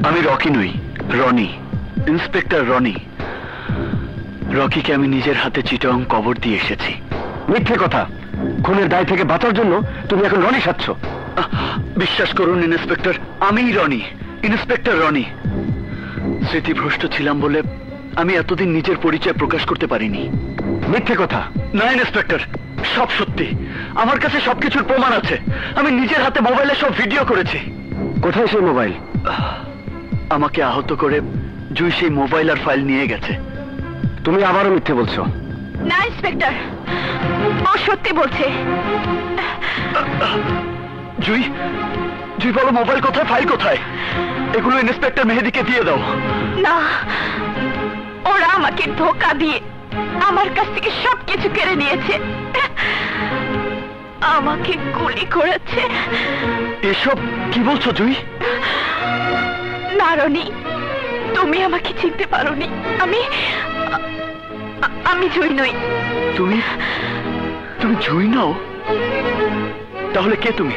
আমি রকি নই, রনি, ইন্সপেক্টর রনি। রকিকে আমি নিজের হাতে চিটং কবর দিয়ে এসেছি। মিথ্যে কথা। খুনের দায় থেকে বাঁচার জন্য তুমি এখন রনি সাজছ। বিশ্বাস করুন ইন্সপেক্টর, আমিই রনি, ইন্সপেক্টর রনি। স্মৃতিভ্রষ্ট ছিলাম বলে আমি এতদিন নিজের পরিচয় প্রকাশ করতে পারিনি। মিথ্যে কথা। না ইন্সপেক্টর, সব সত্যি। আমার কাছে সবকিছুর প্রমাণ আছে। আমি নিজের হাতে মোবাইলে সব ভিডিও করেছি। কোথায় সেই মোবাইল? আমাকে আহত করে জুই সেই মোবাইল আর ফাইল নিয়ে গেছে। তুমি আবারও মিথ্যে বলছো। না ইন্সপেক্টর, ও সত্যি বলছে। জুই, জুই বলো মোবাইল কোথায়, ফাইল কোথায়? এগুলো ইন্সপেক্টর মেহেদীকে দিয়ে দাও। না, ওরা আমাকে ধোঁকা দিয়ে আমার কাছ থেকে সবকিছু কেড়ে নিয়েছে। আমাকে গুলি করেছে। এসব কি বলছো জুই? না রনি, তুমি আমাকে চিনতে পারোনি। আমি জুই নই। তুমি তুমি জুই নও? তাহলে কে তুমি?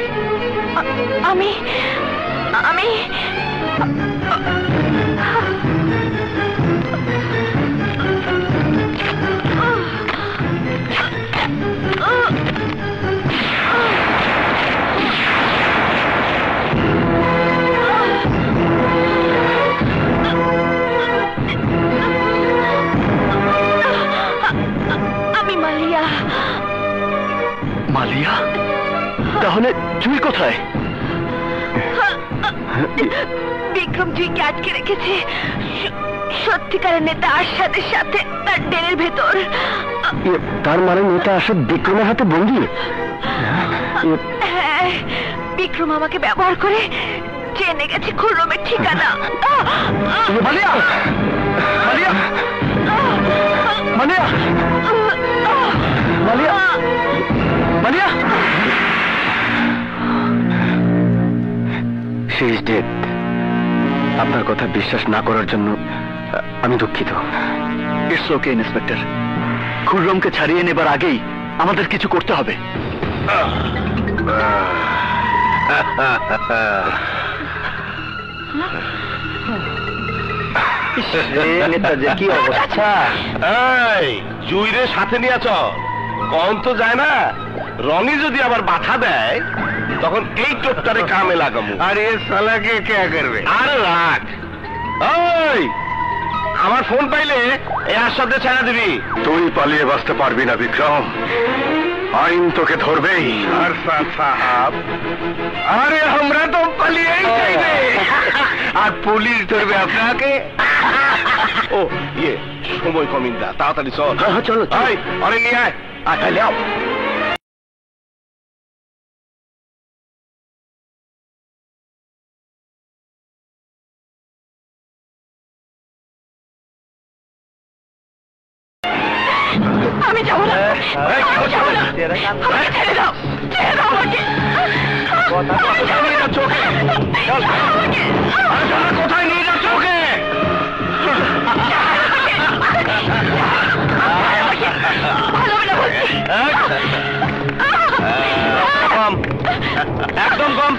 আমি আমি মালিয়া। মালিয়া? তাহলে জুই কোথায়? বিক্রম জুইকে আটকে রেখেছে সত্যিকারের নেতা আসাদের সাথে তার ডেনের ভেতর। তার মানে নেতা আসাদ বিক্রমের হাতে বন্দী? হ্যাঁ, বিক্রম আমাকে ব্যবহার করে জেনে গেছে খুররমের ঠিকানা। Maliya! Maliya! Maliya! Maliya! Maliya! She is dead. আপনার কথা বিশ্বাস না করার জন্য আমি দুঃখিত। It's okay inspector. খুররমকে ছাড়িয়ে নেবার আগেই আমাদের কিছু করতে হবে। কি অবস্থা? জুইরে সাথে নিয়ে চল। কম তো যায় না। রনি যদি আবার বাধা দেয় তখন এই টোপটারে কামে লাগাবো। আরে সালাকে কে করবে? আরে রাখ। ওই আমার ফোন পাইলে এই আসাদে ছাড়া দিবি। তুই পালিয়ে বাঁচতে পারবি না বিক্রম। আইন তোকে ধরবেই। সাহাব, আরে আমরা তো পালিয়েই যাইবে আর পুলিশ ধরবে আপনাকে। ও ইয়ে, সময় কমিন্দা, তাড়াতাড়ি চল। চলো অনেক নিয়ে আয়। আয় যাও। আমি যাবো না। আমি যাবো না। আমাকে ছেড়ে দাও। ছেড়ে দাও আমাকে। কোথায় নিয়ে যাচ্ছ ওকে? কোথায় নিয়ে যাচ্ছ ওকে? একদম কম।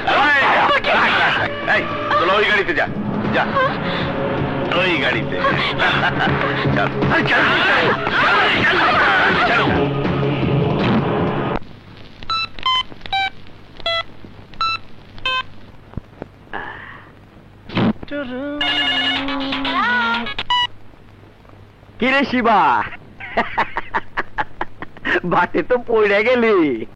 চলো ওই গাড়িতে যা। যা ওই গাড়িতে। কিরে শিবা, বাটে তো পড়ে গেলি।